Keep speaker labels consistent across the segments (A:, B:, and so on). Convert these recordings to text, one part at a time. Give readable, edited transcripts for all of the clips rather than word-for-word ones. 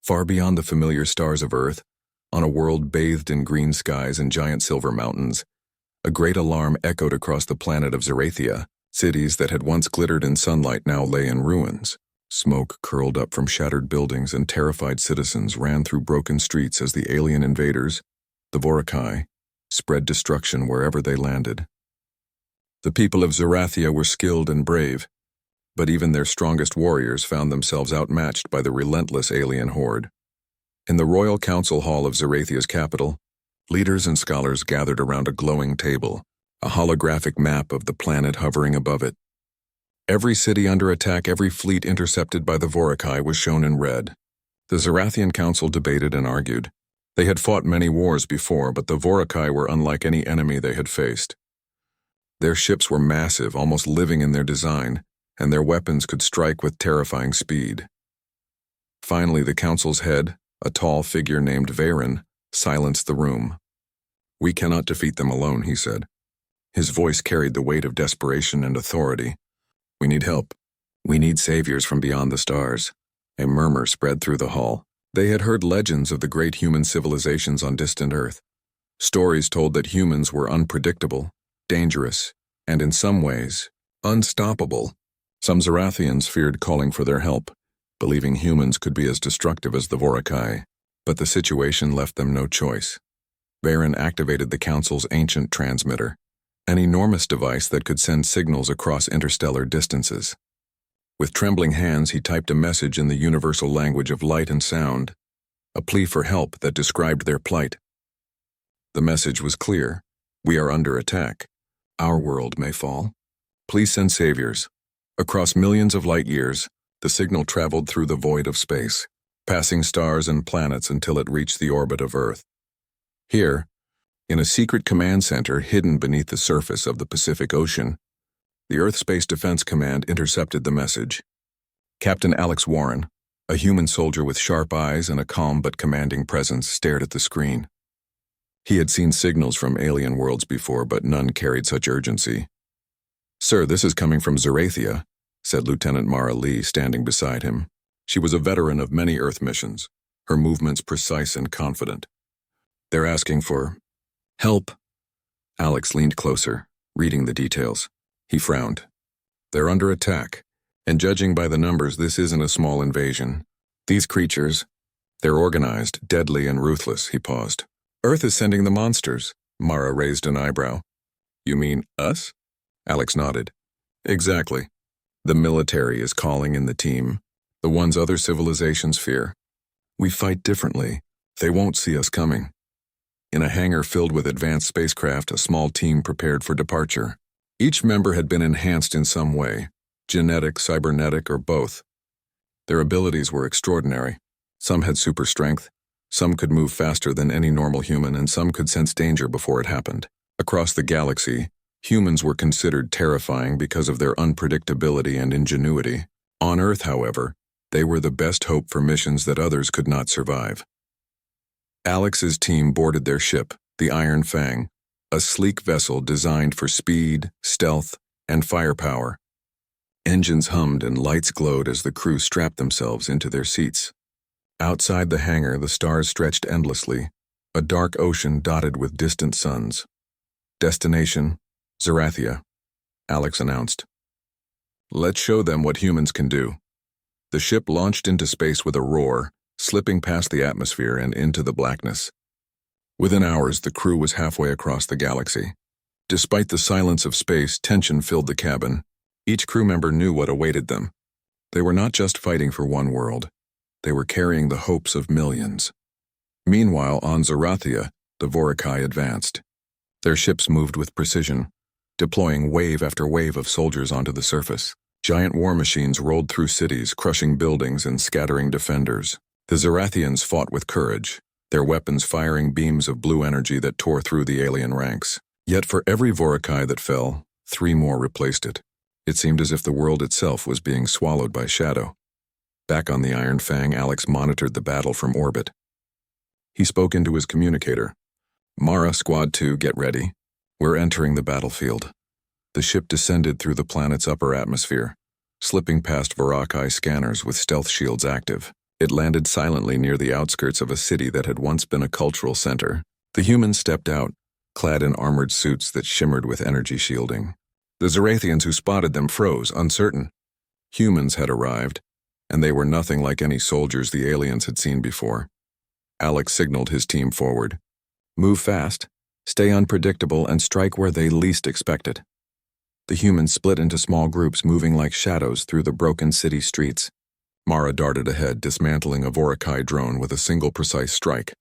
A: Far beyond the familiar stars of Earth, on a world bathed in green skies and giant silver mountains, a great alarm echoed across the planet of Zerathia. Cities that had once glittered in sunlight now lay in ruins. Smoke curled up from shattered buildings and terrified citizens ran through broken streets as the alien invaders, the Vorkai, spread destruction wherever they landed. The people of Zerathia were skilled and brave, but even their strongest warriors found themselves outmatched by the relentless alien horde. In the Royal Council Hall of Zerathia's capital, leaders and scholars gathered around a glowing table, a holographic map of the planet hovering above it. Every city under attack, every fleet intercepted by the Vorkai was shown in red. The Zerathian Council debated and argued. They had fought many wars before, but the Vorkai were unlike any enemy they had faced. Their ships were massive, almost living in their design, and their weapons could strike with terrifying speed. Finally, the council's head, a tall figure named Varen, silenced the room. "We cannot defeat them alone," he said. His voice carried the weight of desperation and authority. "We need help. We need saviors from beyond the stars." A murmur spread through the hall. They had heard legends of the great human civilizations on distant Earth. Stories told that humans were unpredictable, dangerous, and in some ways, unstoppable. Some Zerathians feared calling for their help, believing humans could be as destructive as the Vorkai, but the situation left them no choice. Varen activated the Council's ancient transmitter, an enormous device that could send signals across interstellar distances. With trembling hands, he typed a message in the universal language of light and sound, a plea for help that described their plight. The message was clear. "We are under attack. Our world may fall. Please send saviors." Across millions of light years, the signal traveled through the void of space, passing stars and planets until it reached the orbit of Earth. Here, in a secret command center hidden beneath the surface of the Pacific Ocean, the Earth Space Defense Command intercepted the message. Captain Alex Warren, a human soldier with sharp eyes and a calm but commanding presence, stared at the screen. He had seen signals from alien worlds before, but none carried such urgency. "Sir, this is coming from Zerathia," said Lieutenant Mara Lee, standing beside him. She was a veteran of many Earth missions, her movements precise and confident. "They're asking for help." Alex leaned closer, reading the details. He frowned. "They're under attack, and judging by the numbers, this isn't a small invasion. These creatures, they're organized, deadly, and ruthless." He paused. "Earth is sending the monsters." Mara raised an eyebrow. "You mean us?" Alex nodded. "Exactly. The military is calling in the team, the ones other civilizations fear. We fight differently. They won't see us coming." In a hangar filled with advanced spacecraft, a small team prepared for departure. Each member had been enhanced in some way, genetic, cybernetic, or both. Their abilities were extraordinary. Some had super strength, some could move faster than any normal human, and some could sense danger before it happened. Across the galaxy, humans were considered terrifying because of their unpredictability and ingenuity. On Earth, however, they were the best hope for missions that others could not survive. Alex's team boarded their ship, the Iron Fang, a sleek vessel designed for speed, stealth, and firepower. Engines hummed and lights glowed as the crew strapped themselves into their seats. Outside the hangar, the stars stretched endlessly, a dark ocean dotted with distant suns. "Destination, Zerathia," Alex announced. "Let's show them what humans can do." The ship launched into space with a roar, slipping past the atmosphere and into the blackness. Within hours, the crew was halfway across the galaxy. Despite the silence of space, tension filled the cabin. Each crew member knew what awaited them. They were not just fighting for one world. They were carrying the hopes of millions. Meanwhile, on Zerathia, the Vorkai advanced. Their ships moved with precision, deploying wave after wave of soldiers onto the surface. Giant war machines rolled through cities, crushing buildings and scattering defenders. The Zerathians fought with courage, their weapons firing beams of blue energy that tore through the alien ranks. Yet for every Vorkai that fell, 3 more replaced it. It seemed as if the world itself was being swallowed by shadow. Back on the Iron Fang, Alex monitored the battle from orbit. He spoke into his communicator. "Mara, Squad 2, get ready. We're entering the battlefield." The ship descended through the planet's upper atmosphere, slipping past Vorkai scanners with stealth shields active. It landed silently near the outskirts of a city that had once been a cultural center. The humans stepped out, clad in armored suits that shimmered with energy shielding. The Zarathians who spotted them froze, uncertain. Humans had arrived, and they were nothing like any soldiers the aliens had seen before. Alex signaled his team forward. Move fast, stay unpredictable, and strike where they least expect it. The humans split into small groups, moving like shadows through the broken city streets. Mara darted ahead, dismantling a Vorakai drone with a single precise strike,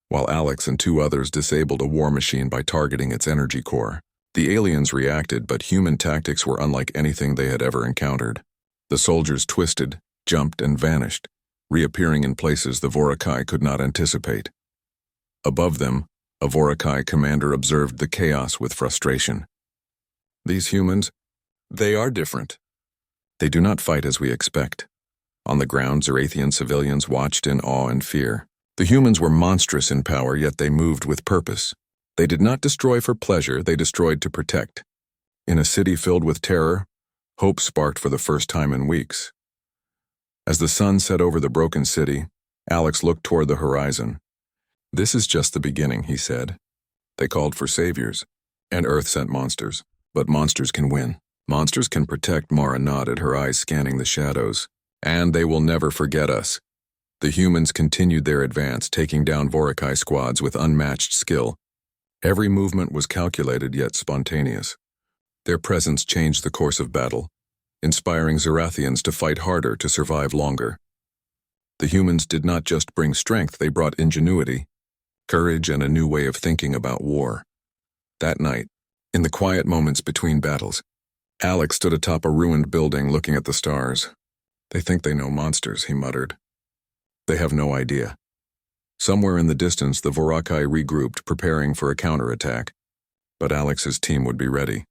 A: while Alex and two others disabled a war machine by targeting its energy core. The aliens reacted, but human tactics were unlike anything they had ever encountered. The soldiers twisted, jumped, and vanished, reappearing in places the Vorakai could not anticipate. Above them, a Vorakai commander observed the chaos with frustration. These humans, they are different. They do not fight as we expect. On the ground, Zarathian civilians watched in awe and fear. The humans were monstrous in power, yet they moved with purpose. They did not destroy for pleasure, they destroyed to protect. In a city filled with terror, hope sparked for the first time in weeks. As the sun set over the broken city, Alex looked toward the horizon. This is just the beginning, he said. They called for saviors, and Earth sent monsters. But monsters can win. Monsters can protect, Mara nodded, her eyes scanning the shadows. And they will never forget us. The humans continued their advance, taking down Vorakai squads with unmatched skill. Every movement was calculated yet spontaneous. Their presence changed the course of battle, inspiring Zarathians to fight harder to survive longer. The humans did not just bring strength, they brought ingenuity, courage, and a new way of thinking about war. That night, in the quiet moments between battles, Alex stood atop a ruined building looking at the stars. They think they know monsters, he muttered. They have no idea. Somewhere in the distance, the Vorakai regrouped, preparing for a counterattack. But Alex's team would be ready.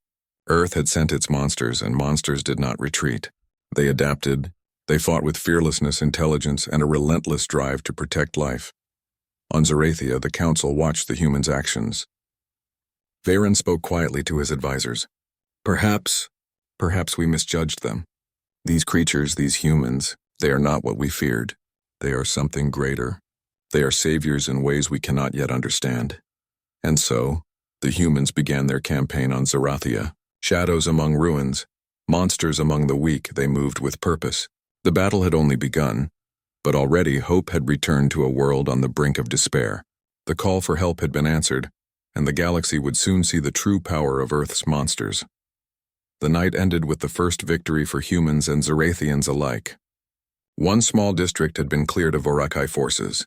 A: Earth had sent its monsters, and monsters did not retreat. They adapted. They fought with fearlessness, intelligence, and a relentless drive to protect life. On Zarathia, the council watched the humans' actions. Varen spoke quietly to his advisors. Perhaps we misjudged them. These creatures, these humans, they are not what we feared. They are something greater. They are saviors in ways we cannot yet understand. And so, the humans began their campaign on Zarathia. Shadows among ruins, monsters among the weak, they moved with purpose. The battle had only begun, but already hope had returned to a world on the brink of despair. The call for help had been answered, and the galaxy would soon see the true power of Earth's monsters. The night ended with the first victory for humans and Zarathians alike. One small district had been cleared of Vorakai forces.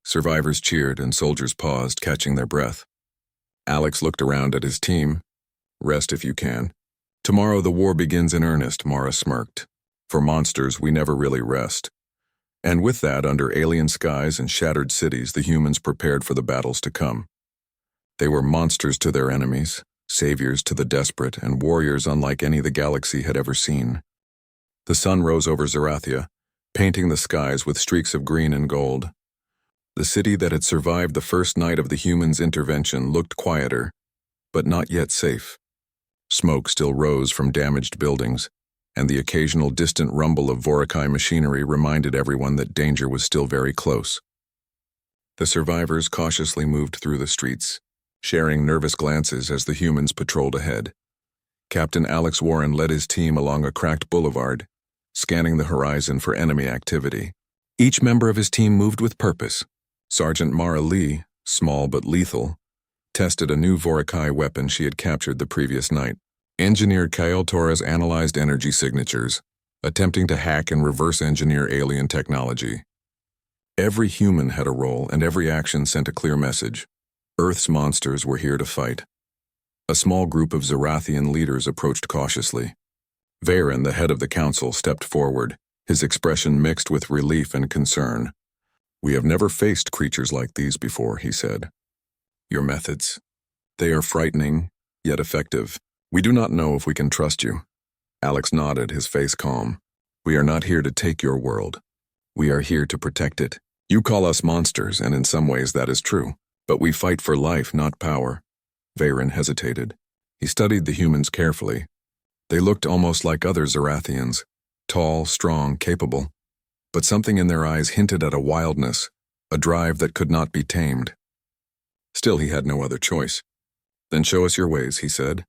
A: Survivors cheered and soldiers paused, catching their breath. Alex looked around at his team. Rest if you can. Tomorrow the war begins in earnest, Mara smirked. For monsters, we never really rest. And with that, under alien skies and shattered cities, the humans prepared for the battles to come. They were monsters to their enemies, saviors to the desperate, and warriors unlike any the galaxy had ever seen. The sun rose over Zarathia, painting the skies with streaks of green and gold. The city that had survived the first night of the humans' intervention looked quieter, but not yet safe. Smoke still rose from damaged buildings, and the occasional distant rumble of Vorakai machinery reminded everyone that danger was still very close. The survivors cautiously moved through the streets, sharing nervous glances as the humans patrolled ahead. Captain Alex Warren led his team along a cracked boulevard, scanning the horizon for enemy activity. Each member of his team moved with purpose. Sergeant Mara Lee, small but lethal, tested a new Vorakai weapon she had captured the previous night. Engineer Kyle Torres analyzed energy signatures, attempting to hack and reverse engineer alien technology. Every human had a role, and every action sent a clear message. Earth's monsters were here to fight. A small group of Zarathian leaders approached cautiously. Varen, the head of the council, stepped forward, his expression mixed with relief and concern. "We have never faced creatures like these before," he said. "Your methods, they are frightening, yet effective. We do not know if we can trust you." Alex nodded, his face calm. "We are not here to take your world. We are here to protect it. You call us monsters, and in some ways that is true. But we fight for life, not power." Varen hesitated. He studied the humans carefully. They looked almost like other Zarathians, tall, strong, capable. but something in their eyes hinted at a wildness, a drive that could not be tamed. Still, he had no other choice. "Then show us your ways," he said.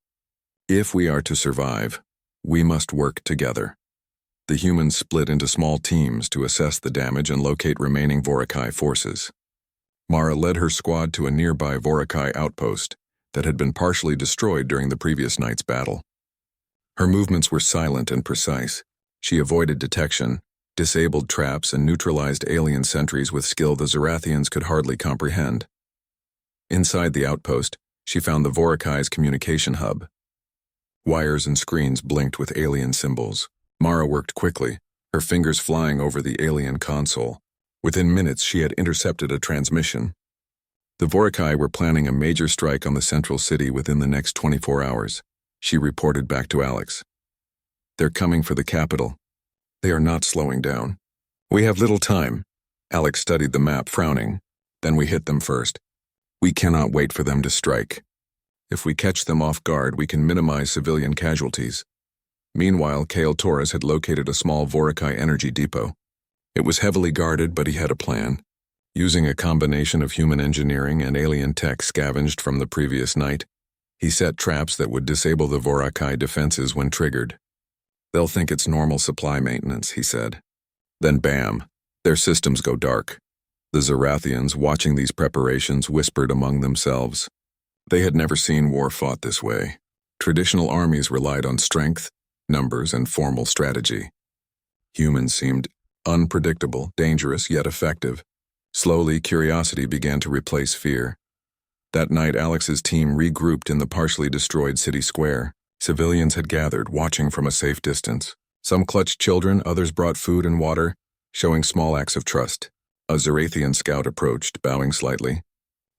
A: "If we are to survive, we must work together." The humans split into small teams to assess the damage and locate remaining Vorakai forces. Mara led her squad to a nearby Vorakai outpost that had been partially destroyed during the previous night's battle. Her movements were silent and precise. She avoided detection, disabled traps, and neutralized alien sentries with skill the Zarathians could hardly comprehend. Inside the outpost, she found the Vorakai's communication hub. Wires and screens blinked with alien symbols. Mara worked quickly, her fingers flying over the alien console. Within minutes, she had intercepted a transmission. The Vorakai were planning a major strike on the central city within the next 24 hours. She reported back to Alex. "They're coming for the capital. They are not slowing down. We have little time." Alex studied the map, frowning. "Then we hit them first. We cannot wait for them to strike. If we catch them off guard, we can minimize civilian casualties." Meanwhile, Kale Torres had located a small Vorakai energy depot. It was heavily guarded, but he had a plan. Using a combination of human engineering and alien tech scavenged from the previous night, he set traps that would disable the Vorakai defenses when triggered. "They'll think it's normal supply maintenance," he said. Then bam, their systems go dark. The Zarathians, watching these preparations, whispered among themselves. They had never seen war fought this way. Traditional armies relied on strength, numbers, and formal strategy. Humans seemed unpredictable, dangerous, yet effective. Slowly, curiosity began to replace fear. That night, Alex's team regrouped in the partially destroyed city square. Civilians had gathered, watching from a safe distance. Some clutched children, others brought food and water, showing small acts of trust. A Zarathian scout approached, bowing slightly.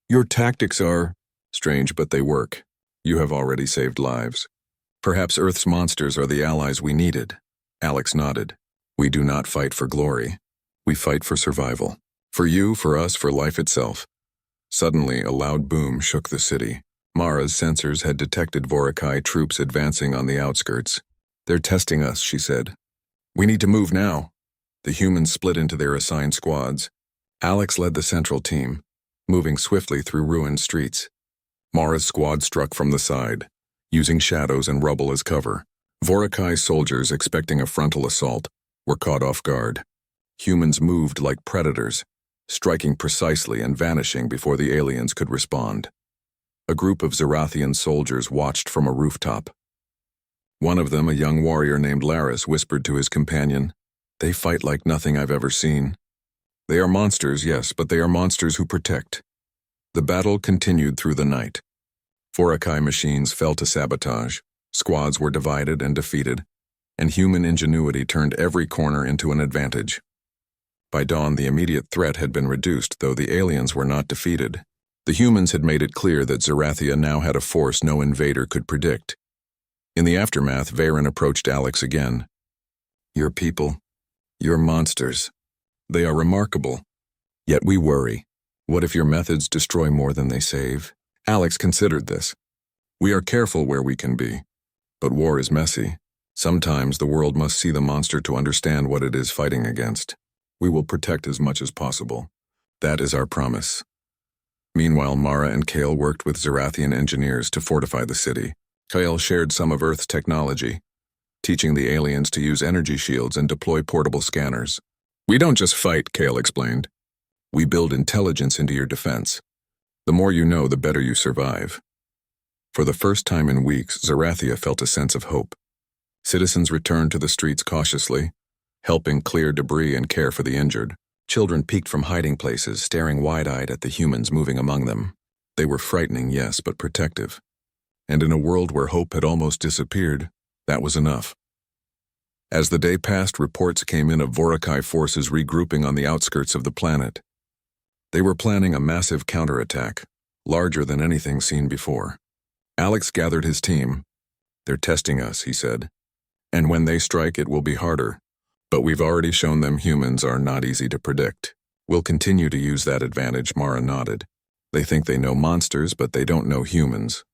A: "Your tactics are strange, but they work. You have already saved lives. Perhaps Earth's monsters are the allies we needed." Alex nodded. "We do not fight for glory. We fight for survival. For you, for us, for life itself." Suddenly, a loud boom shook the city. Mara's sensors had detected Vorakai troops advancing on the outskirts. "They're testing us," she said. "We need to move now." The humans split into their assigned squads. Alex led the central team, moving swiftly through ruined streets. Mara's squad struck from the side, using shadows and rubble as cover. Vorakai soldiers, expecting a frontal assault, were caught off guard. Humans moved like predators, striking precisely and vanishing before the aliens could respond. A group of Zarathian soldiers watched from a rooftop. One of them, a young warrior named Laris, whispered to his companion, "They fight like nothing I've ever seen. They are monsters, yes, but they are monsters who protect." The battle continued through the night. Vorakai machines fell to sabotage, squads were divided and defeated, and human ingenuity turned every corner into an advantage. By dawn, the immediate threat had been reduced, though the aliens were not defeated. The humans had made it clear that Zarathia now had a force no invader could predict. In the aftermath, Varen approached Alex again. "Your people, your monsters, they are remarkable. Yet we worry. What if your methods destroy more than they save?" Alex considered this. "We are careful where we can be. But war is messy. Sometimes the world must see the monster to understand what it is fighting against. We will protect as much as possible. That is our promise." Meanwhile, Mara and Kale worked with Zarathian engineers to fortify the city. Kale shared some of Earth's technology, teaching the aliens to use energy shields and deploy portable scanners. "We don't just fight," Kale explained. "We build intelligence into your defense. The more you know, the better you survive." For the first time in weeks, Zarathia felt a sense of hope. Citizens returned to the streets cautiously, helping clear debris and care for the injured. Children peeked from hiding places, staring wide-eyed at the humans moving among them. They were frightening, yes, but protective. And in a world where hope had almost disappeared, that was enough. As the day passed, reports came in of Vorakai forces regrouping on the outskirts of the planet. They were planning a massive counterattack, larger than anything seen before. Alex gathered his team. "They're testing us," he said. "And when they strike, it will be harder. But we've already shown them humans are not easy to predict. We'll continue to use that advantage," Mara nodded. "They think they know monsters, but they don't know humans."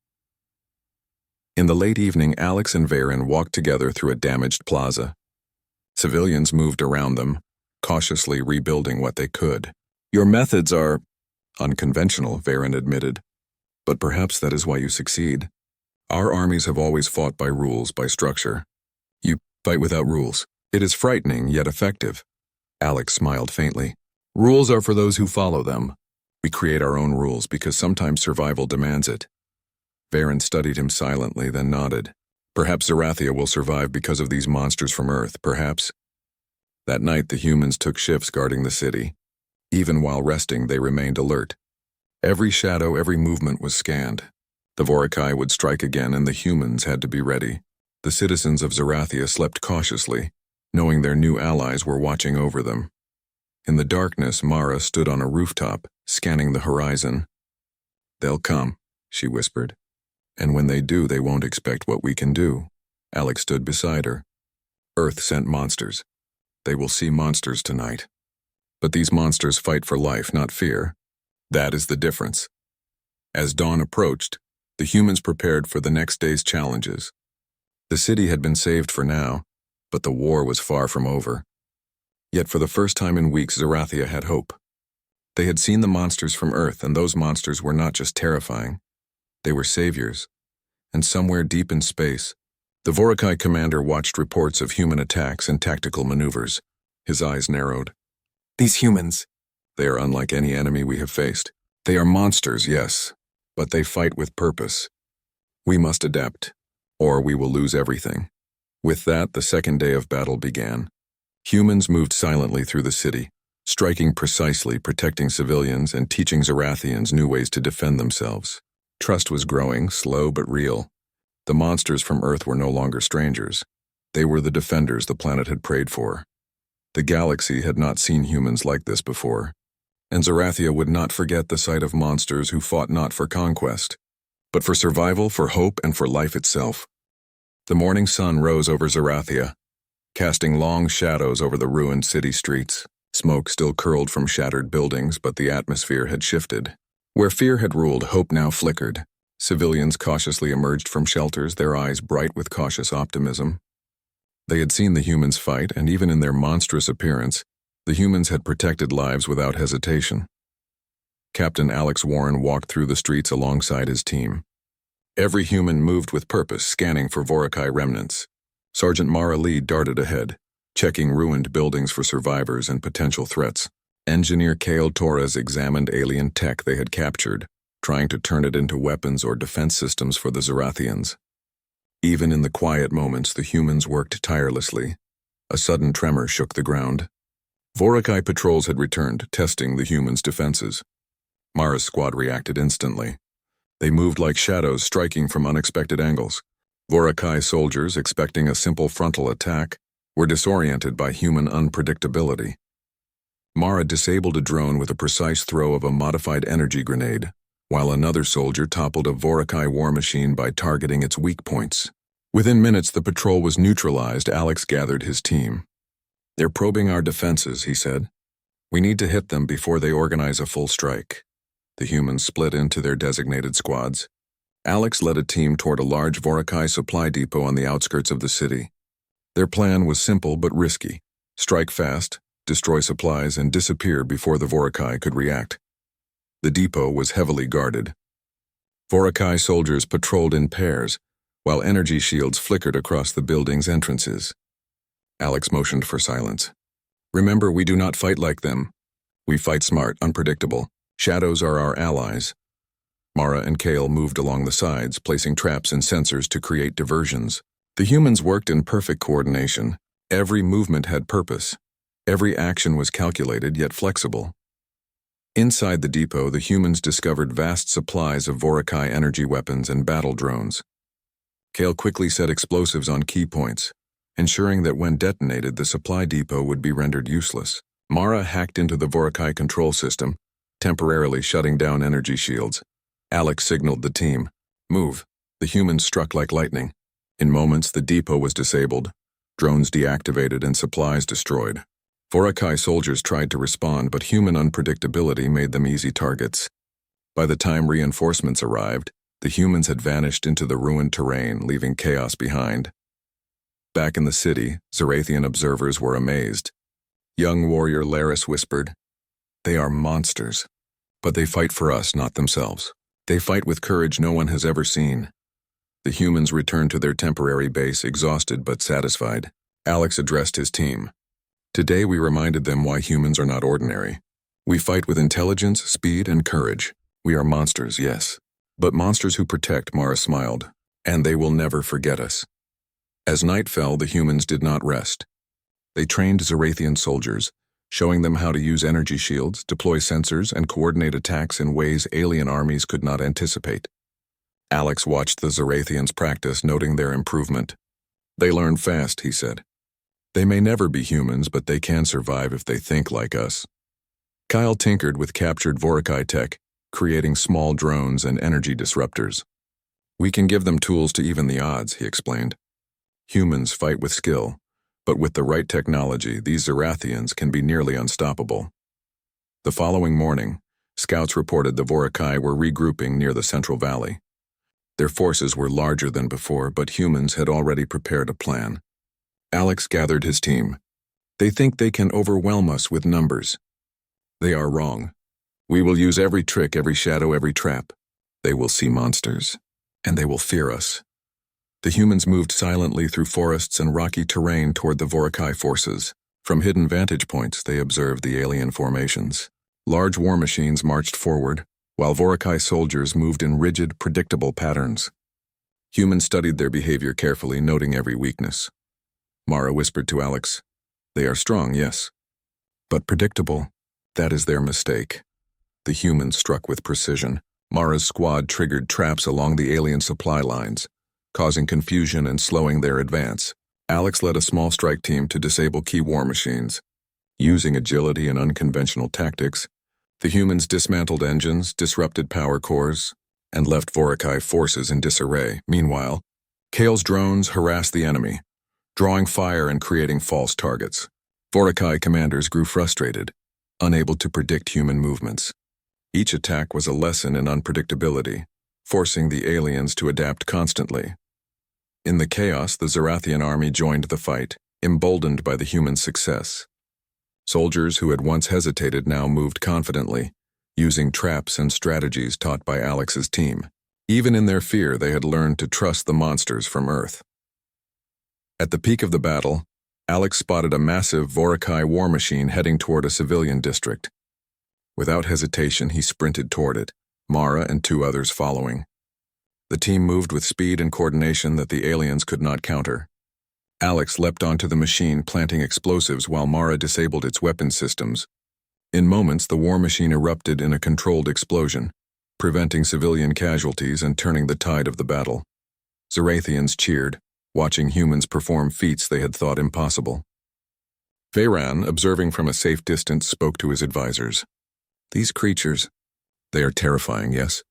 A: In the late evening, Alex and Varen walked together through a damaged plaza. Civilians moved around them, cautiously rebuilding what they could. Your methods are unconventional, Varen admitted, but perhaps that is why you succeed. Our armies have always fought by rules, by structure. You fight without rules. It is frightening, yet effective. Alex smiled faintly. Rules are for those who follow them. We create our own rules because sometimes survival demands it. Varen studied him silently, then nodded. Perhaps Zerathia will survive because of these monsters from Earth, perhaps. That night, the humans took shifts guarding the city. Even while resting, they remained alert. Every shadow, every movement was scanned. The Vorikai would strike again, and the humans had to be ready. The citizens of Zerathia slept cautiously, knowing their new allies were watching over them. In the darkness, Mara stood on a rooftop, scanning the horizon. They'll come, she whispered. And when they do, they won't expect what we can do. Alex stood beside her. Earth sent monsters. They will see monsters tonight. But these monsters fight for life, not fear. That is the difference. As dawn approached, the humans prepared for the next day's challenges. The city had been saved for now, but the war was far from over. Yet for the first time in weeks, Zerathia had hope. They had seen the monsters from Earth, and those monsters were not just terrifying. They were saviors. And somewhere deep in space, the Vorikai commander watched reports of human attacks and tactical maneuvers. His eyes narrowed. These humans, they are unlike any enemy we have faced. They are monsters, yes, but they fight with purpose. We must adapt, or we will lose everything. With that, the second day of battle began. Humans moved silently through the city, striking precisely, protecting civilians, and teaching Zerathians new ways to defend themselves. Trust was growing, slow but real. The monsters from Earth were no longer strangers. They were the defenders the planet had prayed for. The galaxy had not seen humans like this before, and Zerathia would not forget the sight of monsters who fought not for conquest, but for survival, for hope, and for life itself. The morning sun rose over Zerathia, casting long shadows over the ruined city streets. Smoke still curled from shattered buildings, but the atmosphere had shifted. Where fear had ruled, hope now flickered. Civilians cautiously emerged from shelters, their eyes bright with cautious optimism. They had seen the humans fight, and even in their monstrous appearance, the humans had protected lives without hesitation. Captain Alex Warren walked through the streets alongside his team. Every human moved with purpose, scanning for Vorikai remnants. Sergeant Mara Lee darted ahead, checking ruined buildings for survivors and potential threats. Engineer Kale Torres examined alien tech they had captured, trying to turn it into weapons or defense systems for the Zerathians. Even in the quiet moments, the humans worked tirelessly. A sudden tremor shook the ground. Vorikai patrols had returned, testing the humans' defenses. Mara's squad reacted instantly. They moved like shadows, striking from unexpected angles. Vorikai soldiers, expecting a simple frontal attack, were disoriented by human unpredictability. Mara disabled a drone with a precise throw of a modified energy grenade, while another soldier toppled a Vorikai war machine by targeting its weak points. Within minutes, the patrol was neutralized. Alex gathered his team. They're probing our defenses, he said. We need to hit them before they organize a full strike. The humans split into their designated squads. Alex led a team toward a large Vorikai supply depot on the outskirts of the city. Their plan was simple but risky. Strike fast, destroy supplies, and disappear before the Vorikai could react. The depot was heavily guarded. Vorikai soldiers patrolled in pairs, while energy shields flickered across the building's entrances. Alex motioned for silence. Remember, we do not fight like them. We fight smart, unpredictable. Shadows are our allies. Mara and Kale moved along the sides, placing traps and sensors to create diversions. The humans worked in perfect coordination. Every movement had purpose. Every action was calculated yet flexible. Inside the depot, the humans discovered vast supplies of Vorikai energy weapons and battle drones. Kale quickly set explosives on key points, ensuring that when detonated, the supply depot would be rendered useless. Mara hacked into the Vorikai control system, temporarily shutting down energy shields. Alex signaled the team. Move. The humans struck like lightning. In moments, the depot was disabled, drones deactivated, and supplies destroyed. Vorikai soldiers tried to respond, but human unpredictability made them easy targets. By the time reinforcements arrived, the humans had vanished into the ruined terrain, leaving chaos behind. Back in the city, Zerathian observers were amazed. Young warrior Laris whispered. They are monsters. But they fight for us, not themselves. They fight with courage no one has ever seen. The humans returned to their temporary base, exhausted but satisfied. Alex addressed his team. Today we reminded them why humans are not ordinary. We fight with intelligence, speed, and courage. We are monsters, yes. But monsters who protect, Mara smiled. And they will never forget us. As night fell, the humans did not rest. They trained Zarathian soldiers, showing them how to use energy shields, deploy sensors, and coordinate attacks in ways alien armies could not anticipate. Alex watched the Zarathians practice, noting their improvement. They learn fast, he said. They may never be humans, but they can survive if they think like us. Kyle tinkered with captured Vorakai tech, creating small drones and energy disruptors. We can give them tools to even the odds, he explained. Humans fight with skill, but with the right technology, these Zarathians can be nearly unstoppable. The following morning, scouts reported the Vorakai were regrouping near the Central Valley. Their forces were larger than before, but humans had already prepared a plan. Alex gathered his team. They think they can overwhelm us with numbers. They are wrong. We will use every trick, every shadow, every trap. They will see monsters, and they will fear us. The humans moved silently through forests and rocky terrain toward the Vorakai forces. From hidden vantage points, they observed the alien formations. Large war machines marched forward, while Vorakai soldiers moved in rigid, predictable patterns. Humans studied their behavior carefully, noting every weakness. Mara whispered to Alex, "They are strong, yes. But predictable, that is their mistake." The humans struck with precision. Mara's squad triggered traps along the alien supply lines, causing confusion and slowing their advance. Alex led a small strike team to disable key war machines. Using agility and unconventional tactics, the humans dismantled engines, disrupted power cores, and left Vorakai forces in disarray. Meanwhile, Kale's drones harassed the enemy, drawing fire and creating false targets. Vorakai commanders grew frustrated, unable to predict human movements. Each attack was a lesson in unpredictability, forcing the aliens to adapt constantly. In the chaos, the Zarathian army joined the fight, emboldened by the human success. Soldiers who had once hesitated now moved confidently, using traps and strategies taught by Alex's team. Even in their fear, they had learned to trust the monsters from Earth. At the peak of the battle, Alex spotted a massive Vorakai war machine heading toward a civilian district. Without hesitation, he sprinted toward it, Mara and 2 others following. The team moved with speed and coordination that the aliens could not counter. Alex leapt onto the machine, planting explosives while Mara disabled its weapon systems. In moments, the war machine erupted in a controlled explosion, preventing civilian casualties and turning the tide of the battle. Zarathians cheered, watching humans perform feats they had thought impossible. Veyran, observing from a safe distance, spoke to his advisors. These creatures, they are terrifying, yes?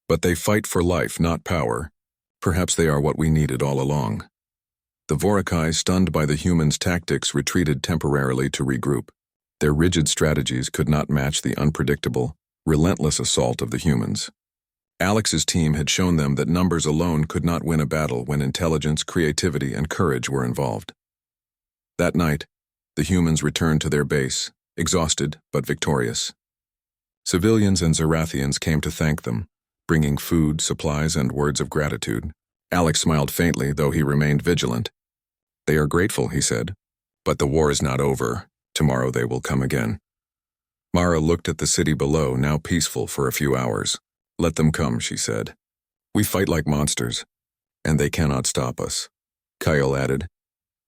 A: But they fight for life, not power. Perhaps they are what we needed all along. The Vorakai, stunned by the humans' tactics, retreated temporarily to regroup. Their rigid strategies could not match the unpredictable, relentless assault of the humans. Alex's team had shown them that numbers alone could not win a battle when intelligence, creativity, and courage were involved. That night, the humans returned to their base, exhausted but victorious. Civilians and Zarathians came to thank them, bringing food, supplies, and words of gratitude. Alex smiled faintly, though he remained vigilant. They are grateful, he said, but the war is not over. Tomorrow they will come again. Mara looked at the city below, now peaceful for a few hours. Let them come, she said. We fight like monsters, and they cannot stop us. Kyle added,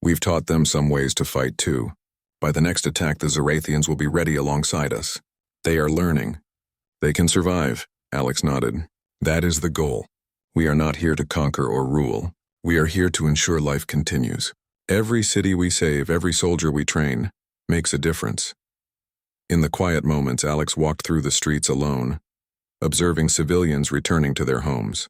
A: we've taught them some ways to fight too. By the next attack, the Zarathians will be ready alongside us. They are learning. They can survive, Alex nodded. That is the goal. We are not here to conquer or rule. We are here to ensure life continues. Every city we save, every soldier we train, makes a difference. In the quiet moments, Alex walked through the streets alone, observing civilians returning to their homes.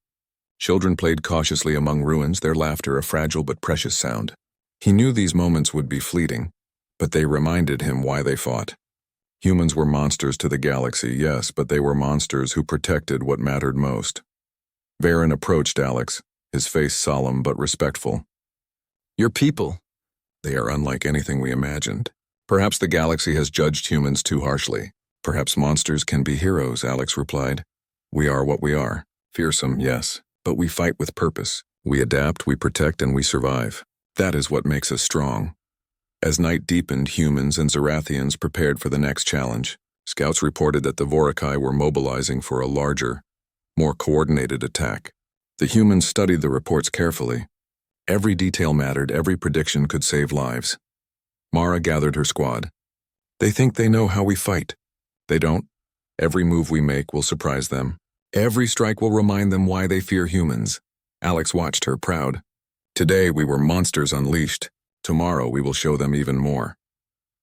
A: Children played cautiously among ruins, their laughter a fragile but precious sound. He knew these moments would be fleeting, but they reminded him why they fought. Humans were monsters to the galaxy, yes, but they were monsters who protected what mattered most. Veyran approached Alex, his face solemn but respectful. Your people, they are unlike anything we imagined. Perhaps the galaxy has judged humans too harshly. Perhaps monsters can be heroes, Alex replied. We are what we are. Fearsome, yes, but we fight with purpose. We adapt, we protect, and we survive. That is what makes us strong. As night deepened, humans and Zarathians prepared for the next challenge. Scouts reported that the Vorakai were mobilizing for a larger, more coordinated attack. The humans studied the reports carefully. Every detail mattered, every prediction could save lives. Mara gathered her squad. They think they know how we fight. They don't. Every move we make will surprise them. Every strike will remind them why they fear humans. Alex watched her, proud. Today we were monsters unleashed. Tomorrow we will show them even more.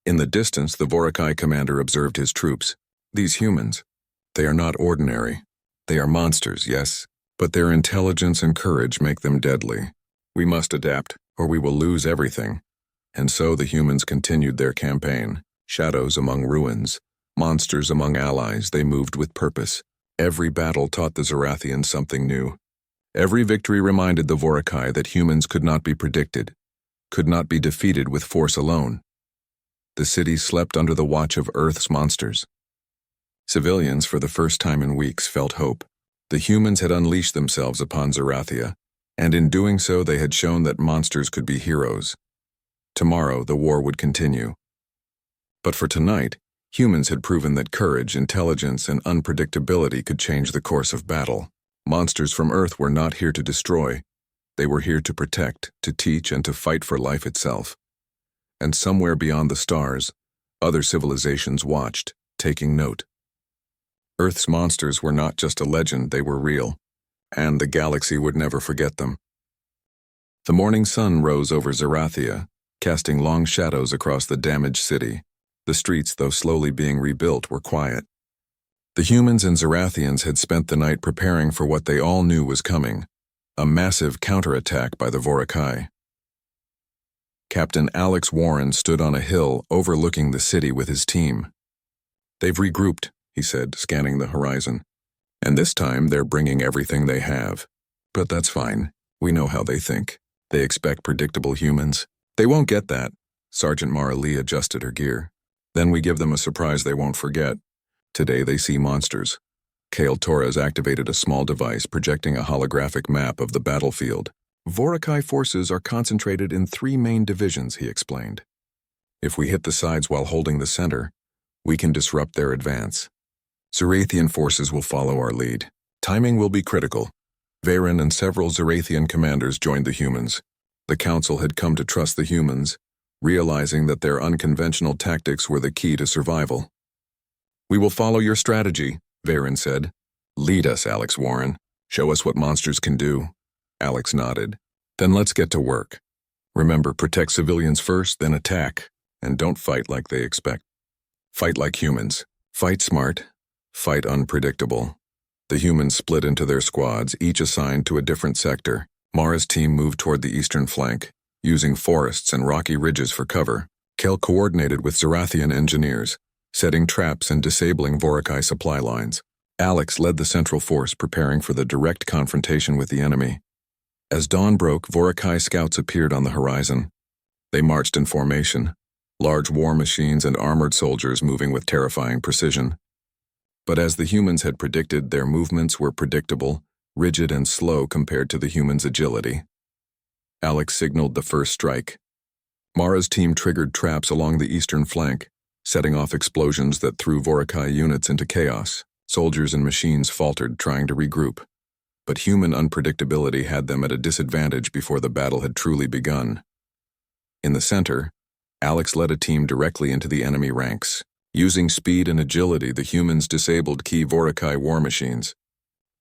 A: In the distance, the Vorakai commander observed his troops. These humans, they are not ordinary. They are monsters, yes, but their intelligence and courage make them deadly. We must adapt, or we will lose everything. And so the humans continued their campaign. Shadows among ruins, monsters among allies, they moved with purpose. Every battle taught the Zarathians something new. Every victory reminded the Vorakai that humans could not be predicted, could not be defeated with force alone. The city slept under the watch of Earth's monsters. Civilians, for the first time in weeks, felt hope. The humans had unleashed themselves upon Zarathia, and in doing so they had shown that monsters could be heroes. Tomorrow the war would continue. But for tonight, humans had proven that courage, intelligence, and unpredictability could change the course of battle. Monsters from Earth were not here to destroy. They were here to protect, to teach, and to fight for life itself. And somewhere beyond the stars, other civilizations watched, taking note. Earth's monsters were not just a legend, they were real, and the galaxy would never forget them. The morning sun rose over Zarathia, casting long shadows across the damaged city. The streets, though slowly being rebuilt, were quiet. The humans and Zarathians had spent the night preparing for what they all knew was coming, a massive counterattack by the Vorakai. Captain Alex Warren stood on a hill overlooking the city with his team. They've regrouped, he said, scanning the horizon. And this time they're bringing everything they have. But that's fine. We know how they think. They expect predictable humans. They won't get that. Sergeant Mara Lee adjusted her gear. Then we give them a surprise they won't forget. Today they see monsters. Kale Torres activated a small device projecting a holographic map of the battlefield. Vorakai forces are concentrated in 3 main divisions, he explained. If we hit the sides while holding the center, we can disrupt their advance. Zarathian forces will follow our lead. Timing will be critical. Varen and several Zarathian commanders joined the humans. The council had come to trust the humans, realizing that their unconventional tactics were the key to survival. We will follow your strategy, Varen said. Lead us, Alex Warren. Show us what monsters can do. Alex nodded. Then let's get to work. Remember, protect civilians first, then attack. And don't fight like they expect. Fight like humans. Fight smart. Fight unpredictable. The humans split into their squads, each assigned to a different sector. Mara's team moved toward the eastern flank, using forests and rocky ridges for cover. Kel coordinated with Zarathian engineers, setting traps and disabling Vorakai supply lines. Alex led the central force, preparing for the direct confrontation with the enemy. As dawn broke, Vorakai scouts appeared on the horizon. They marched in formation, large war machines and armored soldiers moving with terrifying precision. But as the humans had predicted, their movements were predictable, rigid and slow compared to the humans' agility. Alex signaled the first strike. Mara's team triggered traps along the eastern flank, setting off explosions that threw Vorakai units into chaos. Soldiers and machines faltered, trying to regroup. But human unpredictability had them at a disadvantage before the battle had truly begun. In the center, Alex led a team directly into the enemy ranks. Using speed and agility, the humans disabled key Vorakai war machines.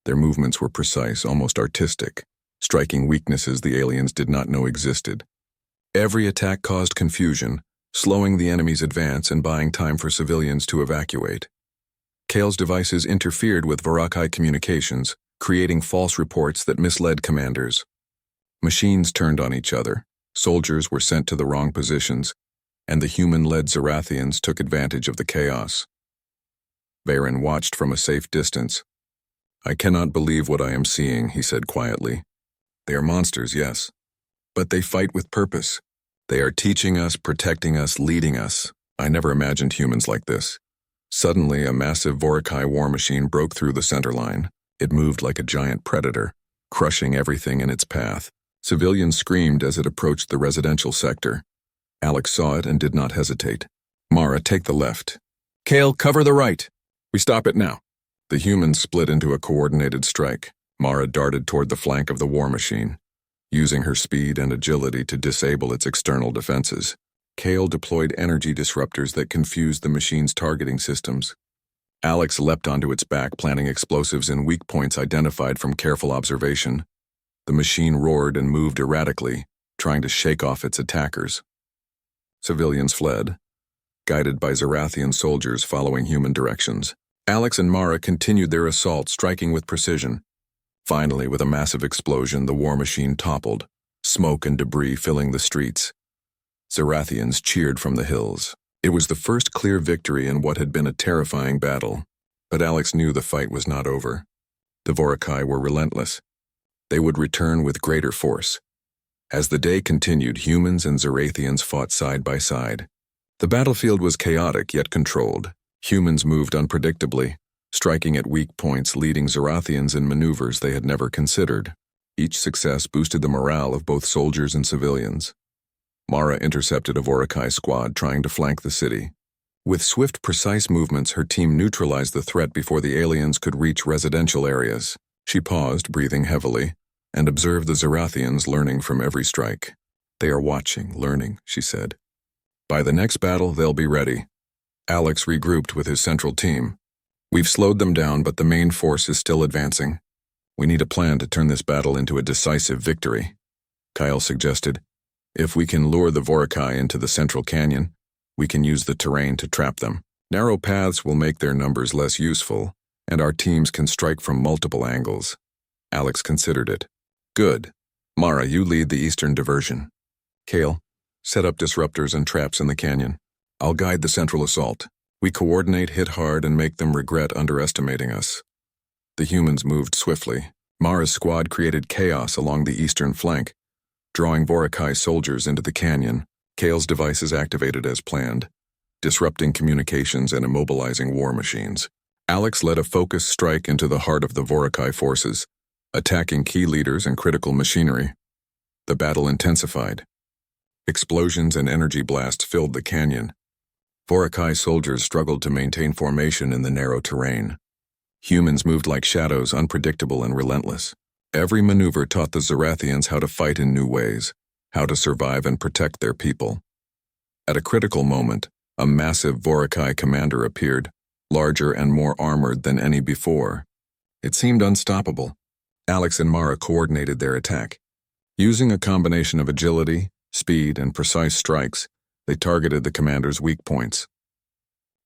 A: Their movements were precise, almost artistic, striking weaknesses the aliens did not know existed. Every attack caused confusion, slowing the enemy's advance and buying time for civilians to evacuate. Kale's devices interfered with Vorakai communications, creating false reports that misled commanders. Machines turned on each other, soldiers were sent to the wrong positions, and the human-led Zarathians took advantage of the chaos. Varen watched from a safe distance. I cannot believe what I am seeing, he said quietly. They are monsters, yes, but they fight with purpose. They are teaching us, protecting us, leading us. I never imagined humans like this. Suddenly, a massive Vorikai war machine broke through the center line. It moved like a giant predator, crushing everything in its path. Civilians screamed as it approached the residential sector. Alex saw it and did not hesitate. Mara, take the left. Kale, cover the right. We stop it now. The humans split into a coordinated strike. Mara darted toward the flank of the war machine, using her speed and agility to disable its external defenses. Kale deployed energy disruptors that confused the machine's targeting systems. Alex leapt onto its back, planting explosives in weak points identified from careful observation. The machine roared and moved erratically, trying to shake off its attackers. Civilians fled, guided by Zarathian soldiers following human directions. Alex and Mara continued their assault, striking with precision. Finally, with a massive explosion, the war machine toppled, smoke and debris filling the streets. Zarathians cheered from the hills. It was the first clear victory in what had been a terrifying battle, but Alex knew the fight was not over. The Vorikai were relentless. They would return with greater force. As the day continued, humans and Zarathians fought side by side. The battlefield was chaotic yet controlled. Humans moved unpredictably, striking at weak points, leading Zarathians in maneuvers they had never considered. Each success boosted the morale of both soldiers and civilians. Mara intercepted a Vorikai squad trying to flank the city. With swift, precise movements, her team neutralized the threat before the aliens could reach residential areas. She paused, breathing heavily, and observed the Zarathians learning from every strike. They are watching, learning, she said. By the next battle, they'll be ready. Alex regrouped with his central team. We've slowed them down, but the main force is still advancing. We need a plan to turn this battle into a decisive victory. Kyle suggested. If we can lure the Vorikai into the central canyon, we can use the terrain to trap them. Narrow paths will make their numbers less useful, and our teams can strike from multiple angles. Alex considered it. Good. Mara, you lead the eastern diversion. Kale, set up disruptors and traps in the canyon. I'll guide the central assault. We coordinate, hit hard, and make them regret underestimating us. The humans moved swiftly. Mara's squad created chaos along the eastern flank, drawing Vorikai soldiers into the canyon. Kale's devices activated as planned, disrupting communications and immobilizing war machines. Alex led a focused strike into the heart of the Vorikai forces, attacking key leaders and critical machinery. The battle intensified. Explosions and energy blasts filled the canyon. Vorikai soldiers struggled to maintain formation in the narrow terrain. Humans moved like shadows, unpredictable and relentless. Every maneuver taught the Zarathians how to fight in new ways, how to survive and protect their people. At a critical moment, a massive Vorikai commander appeared, larger and more armored than any before. It seemed unstoppable. Alex and Mara coordinated their attack. Using a combination of agility, speed, and precise strikes, they targeted the commander's weak points.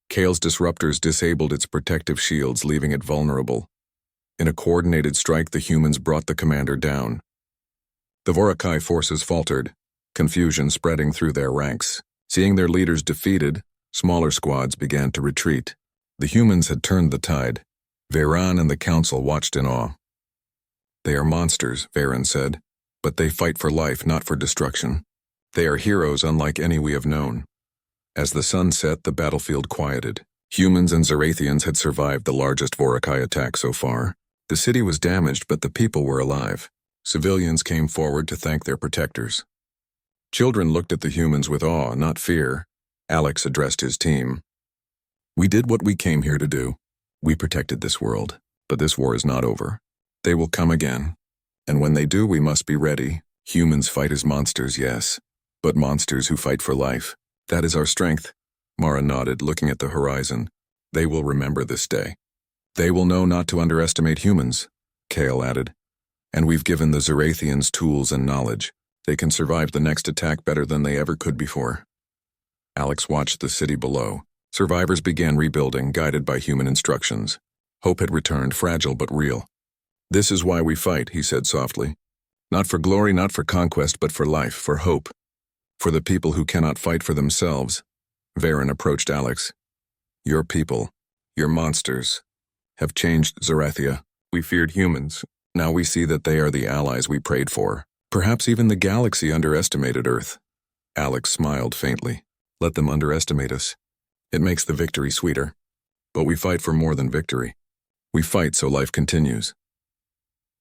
A: Kale's disruptors disabled its protective shields, leaving it vulnerable. In a coordinated strike, the humans brought the commander down. The Vorikai forces faltered, confusion spreading through their ranks. Seeing their leaders defeated, smaller squads began to retreat. The humans had turned the tide. Veyran and the council watched in awe. They are monsters, Veyran said, but they fight for life, not for destruction. They are heroes unlike any we have known. As the sun set, the battlefield quieted. Humans and Zarathians had survived the largest Vorikai attack so far. The city was damaged, but the people were alive. Civilians came forward to thank their protectors. Children looked at the humans with awe, not fear. Alex addressed his team. We did what we came here to do. We protected this world, but this war is not over. They will come again. And when they do, we must be ready. Humans fight as monsters, yes, but monsters who fight for life. That is our strength. Mara nodded, looking at the horizon. They will remember this day. They will know not to underestimate humans, Kale added. And we've given the Zarathians tools and knowledge. They can survive the next attack better than they ever could before. Alex watched the city below. Survivors began rebuilding, guided by human instructions. Hope had returned, fragile but real. This is why we fight, he said softly. Not for glory, not for conquest, but for life, for hope. For the people who cannot fight for themselves. Veyran approached Alex. Your people, your monsters, have changed Zarathia. We feared humans. Now we see that they are the allies we prayed for. Perhaps even the galaxy underestimated Earth. Alex smiled faintly. Let them underestimate us. It makes the victory sweeter. But we fight for more than victory. We fight so life continues.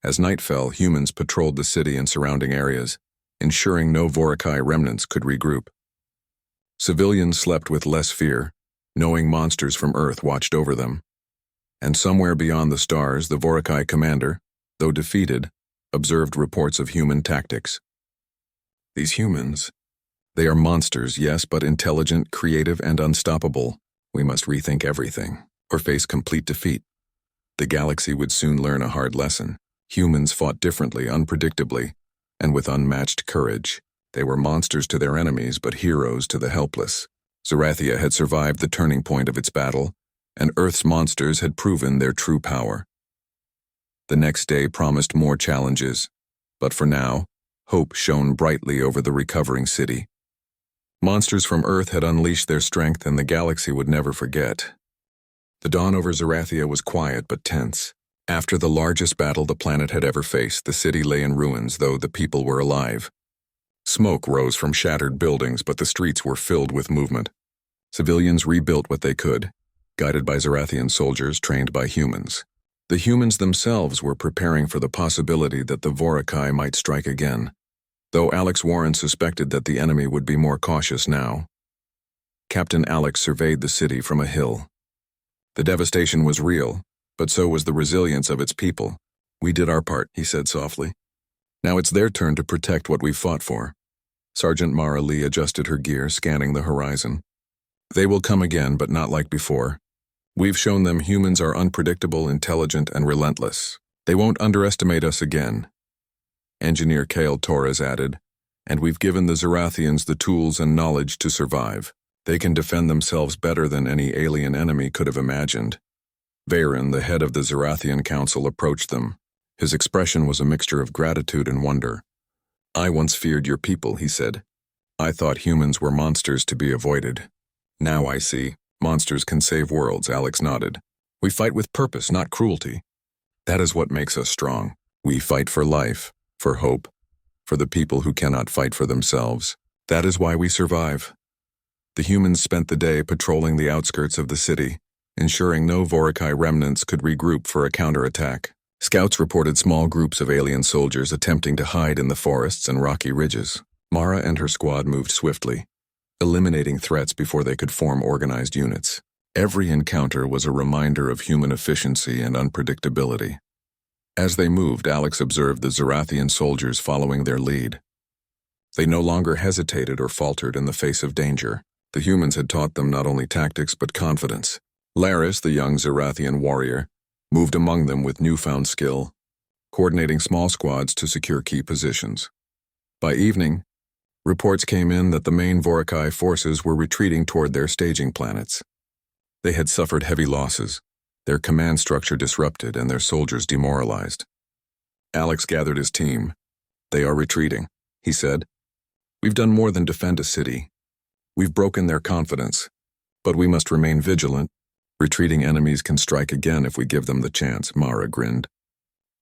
A: As night fell, humans patrolled the city and surrounding areas, ensuring no Vorikai remnants could regroup. Civilians slept with less fear, knowing monsters from Earth watched over them. And somewhere beyond the stars, the Vorikai commander, though defeated, observed reports of human tactics. These humans, they are monsters, yes, but intelligent, creative, and unstoppable. We must rethink everything, or face complete defeat. The galaxy would soon learn a hard lesson. Humans fought differently, unpredictably, and with unmatched courage. They were monsters to their enemies, but heroes to the helpless. Zerathia had survived the turning point of its battle, and Earth's monsters had proven their true power. The next day promised more challenges, but for now, hope shone brightly over the recovering city. Monsters from Earth had unleashed their strength, and the galaxy would never forget. The dawn over Zerathia was quiet but tense. After the largest battle the planet had ever faced, the city lay in ruins, though the people were alive. Smoke rose from shattered buildings, but the streets were filled with movement. Civilians rebuilt what they could, guided by Zerathian soldiers trained by humans. The humans themselves were preparing for the possibility that the Vorikai might strike again, though Alex Warren suspected that the enemy would be more cautious now. Captain Alex surveyed the city from a hill. The devastation was real, but so was the resilience of its people. "We did our part," he said softly. "Now it's their turn to protect what we fought for." Sergeant Mara Lee adjusted her gear, scanning the horizon. "They will come again, but not like before. We've shown them humans are unpredictable, intelligent, and relentless. They won't underestimate us again." Engineer Kale Torres added, "And we've given the Zerathians the tools and knowledge to survive. They can defend themselves better than any alien enemy could have imagined." Veyron, the head of the Zerathian Council, approached them. His expression was a mixture of gratitude and wonder. "I once feared your people," he said. "I thought humans were monsters to be avoided. Now I see. Monsters can save worlds." Alex nodded. "We fight with purpose, not cruelty. That is what makes us strong. We fight for life, for hope, for the people who cannot fight for themselves. That is why we survive." The humans spent the day patrolling the outskirts of the city, ensuring no Vorikai remnants could regroup for a counterattack. Scouts reported small groups of alien soldiers attempting to hide in the forests and rocky ridges. Mara and her squad moved swiftly, eliminating threats before they could form organized units. Every encounter was a reminder of human efficiency and unpredictability. As they moved, Alex observed the Zerathian soldiers following their lead. They no longer hesitated or faltered in the face of danger. The humans had taught them not only tactics but confidence. Laris, the young Zerathian warrior, moved among them with newfound skill, coordinating small squads to secure key positions. By evening, reports came in that the main Vorikai forces were retreating toward their staging planets. They had suffered heavy losses, their command structure disrupted, and their soldiers demoralized. Alex gathered his team. "They are retreating," he said. "We've done more than defend a city. We've broken their confidence, but we must remain vigilant. Retreating enemies can strike again if we give them the chance." Mara grinned.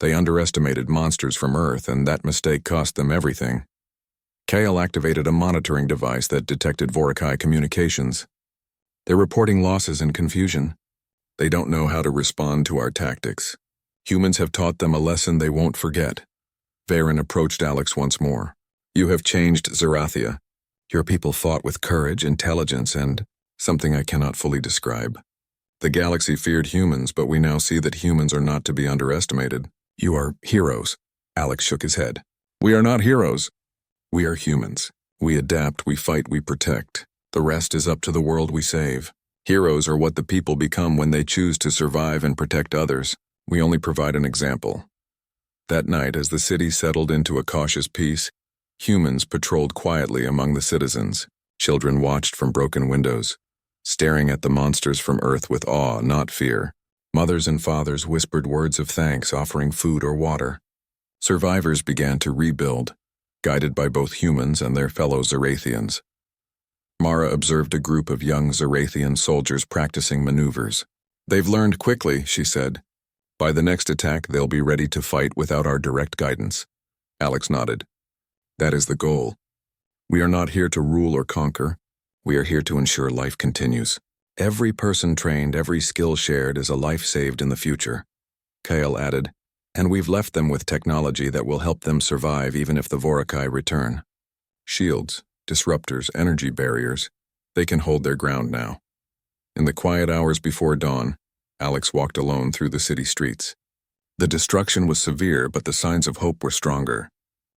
A: "They underestimated monsters from Earth, and that mistake cost them everything." Kale activated a monitoring device that detected Vorikai communications. "They're reporting losses and confusion. They don't know how to respond to our tactics. Humans have taught them a lesson they won't forget." Veyron approached Alex once more. "You have changed Zerathia. Your people fought with courage, intelligence, and something I cannot fully describe. The galaxy feared humans, but we now see that humans are not to be underestimated. You are heroes." Alex shook his head. "We are not heroes. We are humans. We adapt, we fight, we protect. The rest is up to the world we save. Heroes are what the people become when they choose to survive and protect others. We only provide an example." That night, as the city settled into a cautious peace, humans patrolled quietly among the citizens. Children watched from broken windows, staring at the monsters from Earth with awe, not fear. Mothers and fathers whispered words of thanks, offering food or water. Survivors began to rebuild, guided by both humans and their fellow Zerathians. Mara observed a group of young Zerathian soldiers practicing maneuvers. "They've learned quickly," she said. "By the next attack, they'll be ready to fight without our direct guidance." Alex nodded. "That is the goal. We are not here to rule or conquer. We are here to ensure life continues." Every person trained, every skill shared is a life saved in the future. Kale added, and we've left them with technology that will help them survive even if the Vorakai return. Shields, disruptors, energy barriers, they can hold their ground now. In the quiet hours before dawn, Alex walked alone through the city streets. The destruction was severe, but the signs of hope were stronger.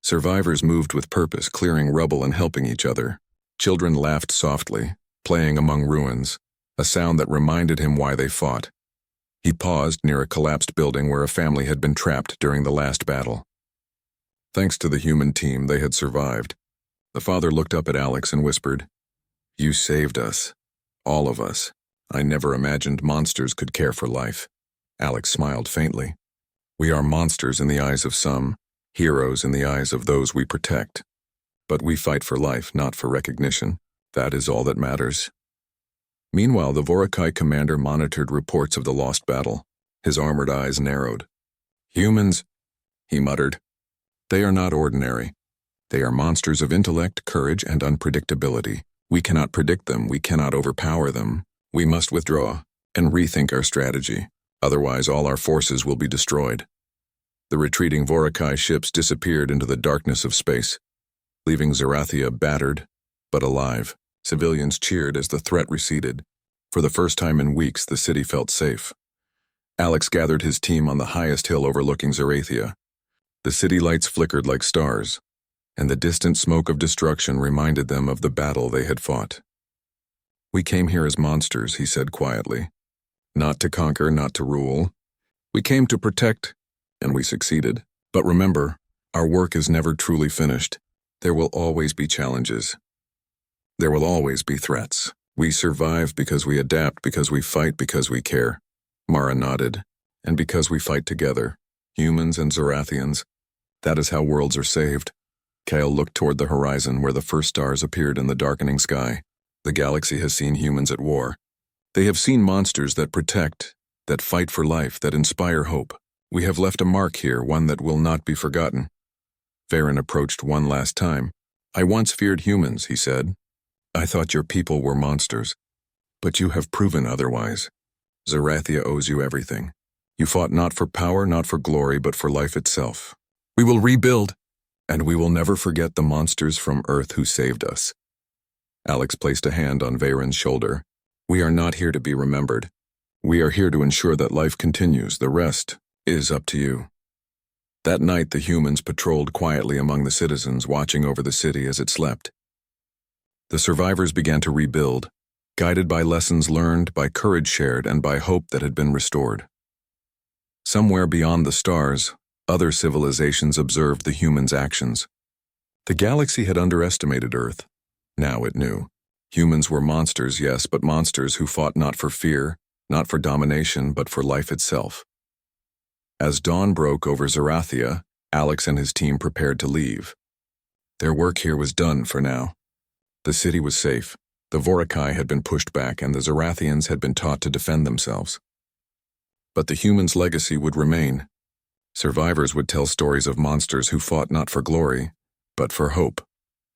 A: Survivors moved with purpose, clearing rubble and helping each other. Children laughed softly, playing among ruins, a sound that reminded him why they fought. He paused near a collapsed building where a family had been trapped during the last battle. Thanks to the human team, they had survived. The father looked up at Alex and whispered, "You saved us. All of us. I never imagined monsters could care for life." Alex smiled faintly. "We are monsters in the eyes of some, heroes in the eyes of those we protect. But we fight for life, not for recognition. That is all that matters." Meanwhile, the Vorakai commander monitored reports of the lost battle. His armored eyes narrowed. "Humans," he muttered. "They are not ordinary. They are monsters of intellect, courage, and unpredictability. We cannot predict them, we cannot overpower them. We must withdraw and rethink our strategy. Otherwise, all our forces will be destroyed." The retreating Vorakai ships disappeared into the darkness of space, leaving Zarathia battered, but alive. Civilians cheered as the threat receded. For the first time in weeks, the city felt safe. Alex gathered his team on the highest hill overlooking Zarathia. The city lights flickered like stars, and the distant smoke of destruction reminded them of the battle they had fought. "We came here as monsters," he said quietly. "Not to conquer, not to rule. We came to protect, and we succeeded. But remember, our work is never truly finished. There will always be challenges. There will always be threats. We survive because we adapt, because we fight, because we care." Mara nodded. "And because we fight together, humans and Zarathians. That is how worlds are saved." Kale looked toward the horizon where the first stars appeared in the darkening sky. The galaxy has seen humans at war. They have seen monsters that protect, that fight for life, that inspire hope. We have left a mark here, one that will not be forgotten. Varen approached one last time. "I once feared humans," he said. "I thought your people were monsters. But you have proven otherwise. Zarathia owes you everything. You fought not for power, not for glory, but for life itself. We will rebuild, and we will never forget the monsters from Earth who saved us." Alex placed a hand on Varen's shoulder. "We are not here to be remembered. We are here to ensure that life continues. The rest is up to you." That night, the humans patrolled quietly among the citizens, watching over the city as it slept. The survivors began to rebuild, guided by lessons learned, by courage shared, and by hope that had been restored. Somewhere beyond the stars, other civilizations observed the humans' actions. The galaxy had underestimated Earth. Now it knew. Humans were monsters, yes, but monsters who fought not for fear, not for domination, but for life itself. As dawn broke over Zarathia, Alex and his team prepared to leave. Their work here was done for now. The city was safe. The Vorakai had been pushed back, and the Zarathians had been taught to defend themselves. But the humans' legacy would remain. Survivors would tell stories of monsters who fought not for glory, but for hope.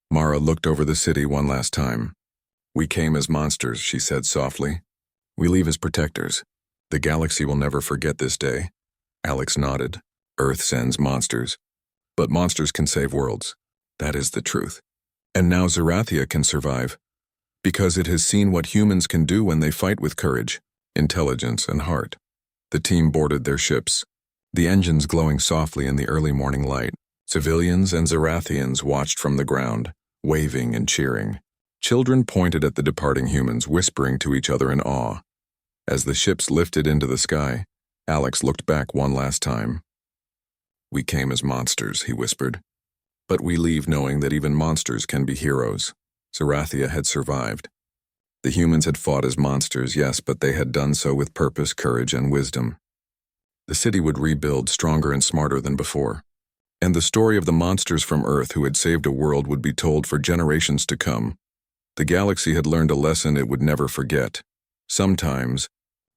A: Mara looked over the city one last time. "We came as monsters," she said softly. "We leave as protectors. The galaxy will never forget this day." Alex nodded. "Earth sends monsters. But monsters can save worlds. That is the truth. And now Zarathia can survive, because it has seen what humans can do when they fight with courage, intelligence, and heart." The team boarded their ships, the engines glowing softly in the early morning light. Civilians and Zarathians watched from the ground, waving and cheering. Children pointed at the departing humans, whispering to each other in awe. As the ships lifted into the sky, Alex looked back one last time. "We came as monsters," he whispered. "But we leave knowing that even monsters can be heroes." Zarathia had survived. The humans had fought as monsters, yes, but they had done so with purpose, courage, and wisdom. The city would rebuild stronger and smarter than before. And the story of the monsters from Earth who had saved a world would be told for generations to come. The galaxy had learned a lesson it would never forget. Sometimes,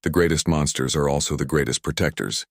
A: the greatest monsters are also the greatest protectors.